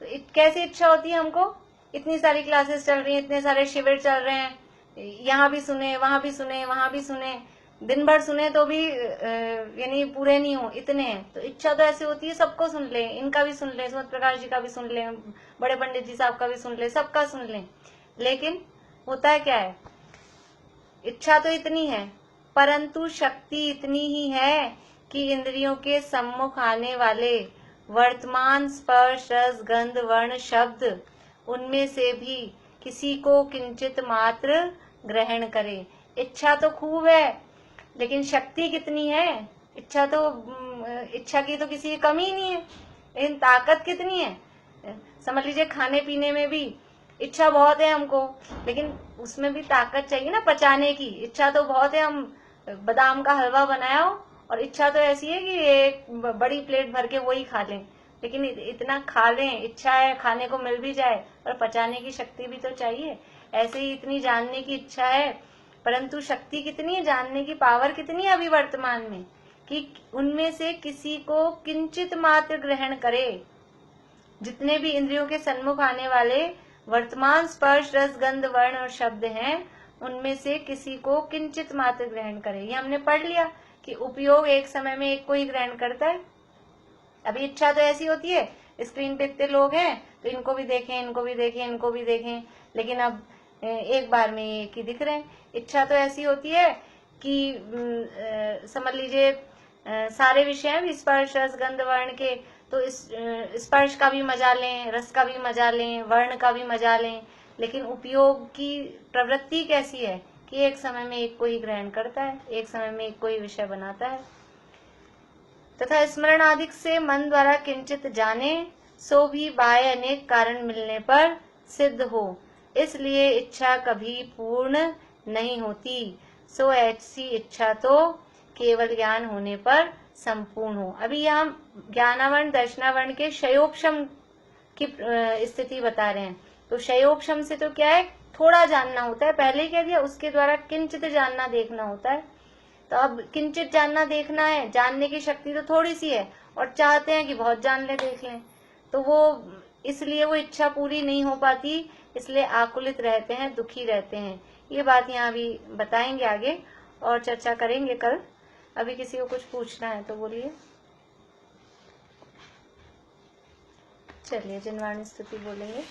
A: तो कैसी इच्छा होती है हमको? इतनी सारी क्लासेस चल रही हैं, इतने सारे शिविर चल रहे हैं, यहाँ भी सुने, वहां भी सुने, वहां भी सुने, दिन भर सुने तो भी यानी पूरे नहीं हो, इतने हैं। तो इच्छा तो ऐसी होती है सबको सुन लें, इनका भी सुन लें, सुमत प्रकाश जी का भी सुन लें, बड़े पंडित जी साहब का भी सुन लें, सबका सुन लें। लेकिन होता है क्या है? इच्छा तो इतनी है, परंतु शक्ति इतनी ही है कि इंद्रियों के सम्मुख आने वाले वर्तमान स्पर्श रस गंध वर्ण शब्द, उनमें से भी किसी को किंचित मात्र ग्रहण करे। इच्छा तो खूब है, लेकिन शक्ति कितनी है? इच्छा की तो किसी की कमी नहीं है, लेकिन ताकत कितनी है? समझ लीजिए खाने पीने में भी इच्छा बहुत है हमको, लेकिन उसमें भी ताकत चाहिए ना पचाने की। इच्छा तो बहुत है, हम बादाम का हलवा बनाया हो और इच्छा तो ऐसी है कि एक बड़ी प्लेट भर के वही खा लें, लेकिन इतना खा लें, इच्छा है खाने को मिल भी जाए, पर पचाने की शक्ति भी तो चाहिए। ऐसे ही इतनी जानने की इच्छा है, परंतु शक्ति कितनी है, जानने की पावर कितनी है अभी वर्तमान में, कि उनमें से किसी को किंचित मात्र ग्रहण करे। जितने भी इंद्रियों के सन्मुख आने वाले वर्तमान स्पर्श रस गंध वर्ण और शब्द हैं, उनमें से किसी को किंचित मात्र ग्रहण करे। ये हमने पढ़ लिया कि उपयोग एक समय में एक को ही ग्रहण करता है। अभी इच्छा तो ऐसी होती है, स्क्रीन पे इतने लोग हैं तो इनको भी देखें, इनको भी देखें, इनको भी देखें, लेकिन अब एक बार में एक ही दिख रहे हैं। इच्छा तो ऐसी होती है कि समझ लीजिए सारे विषय हैं स्पर्श रस गंध वर्ण के, तो इस स्पर्श का भी मजा लें, रस का भी मजा लें, वर्ण का भी मजा लें, लेकिन उपयोग की प्रवृत्ति कैसी है कि एक समय में एक को ही ग्रहण करता है, एक समय में एक को ही विषय बनाता है। तथा स्मरण आदि से मन द्वारा किंचित जाने, सो भी बाह्य अनेक कारण मिलने पर सिद्ध हो, इसलिए इच्छा कभी पूर्ण नहीं होती। सो ऐसी इच्छा तो केवल ज्ञान होने पर संपूर्ण हो। अभी यहाँ ज्ञानावरण दर्शनावरण के क्षयोपशम की स्थिति बता रहे हैं। तो क्षयोपशम से तो क्या है, थोड़ा जानना होता है, पहले ही कह दिया, उसके द्वारा किंचित जानना देखना होता है। तो अब किंचित जानना देखना है, जानने की शक्ति तो थोड़ी सी है और चाहते हैं कि बहुत जान ले, देख लें, तो वो इसलिए वो इच्छा पूरी नहीं हो पाती, इसलिए आकुलित रहते हैं, दुखी रहते हैं। ये बात यहाँ भी बताएंगे आगे और चर्चा करेंगे कल। अभी किसी को कुछ पूछना है तो बोलिए। चलिए जिनवाणी स्तुति बोलेंगे।